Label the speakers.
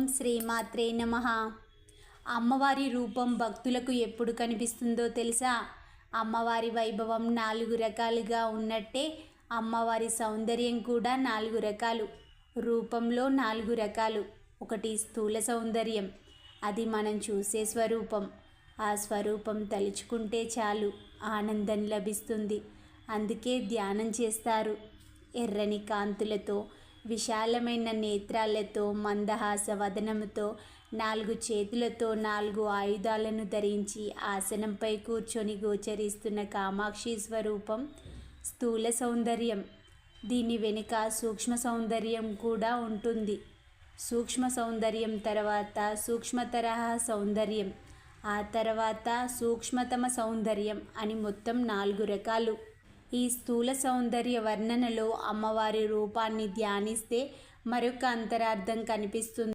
Speaker 1: శ్రీమాత్రే నమః. అమ్మవారి రూపం భక్తులకు ఎప్పుడు కనిపిస్తుందో తెలుసా? అమ్మవారి వైభవం 4 రకాలుగా ఉన్నట్టే అమ్మవారి సౌందర్యం కూడా 4 రకాలు. రూపంలో 4 రకాలు. ఒకటి స్థూల సౌందర్యం, అది మనం చూసే స్వరూపం. ఆ స్వరూపం తలుచుకుంటే చాలు ఆనందం లభిస్తుంది. అందుకే ధ్యానం చేస్తారు. ఎర్రని కాంతులతో, విశాలమైన నేత్రాలతో, మందహాస వదనముతో, 4 చేతులతో 4 ఆయుధాలను ధరించి ఆసనంపై కూర్చొని గోచరిస్తున్న కామాక్షి స్వరూపం స్థూల సౌందర్యం. దీని వెనుక సూక్ష్మ సౌందర్యం కూడా ఉంటుంది. సూక్ష్మ సౌందర్యం తర్వాత సూక్ష్మతరహ సౌందర్యం, ఆ తర్వాత సూక్ష్మతమ సౌందర్యం అని మొత్తం 4 రకాలు. ఈ స్థూల సౌందర్య వర్ణనలో అమ్మవారి రూపాన్ని ధ్యానిస్తే మరొక అంతరార్థం కనిపిస్తుంది.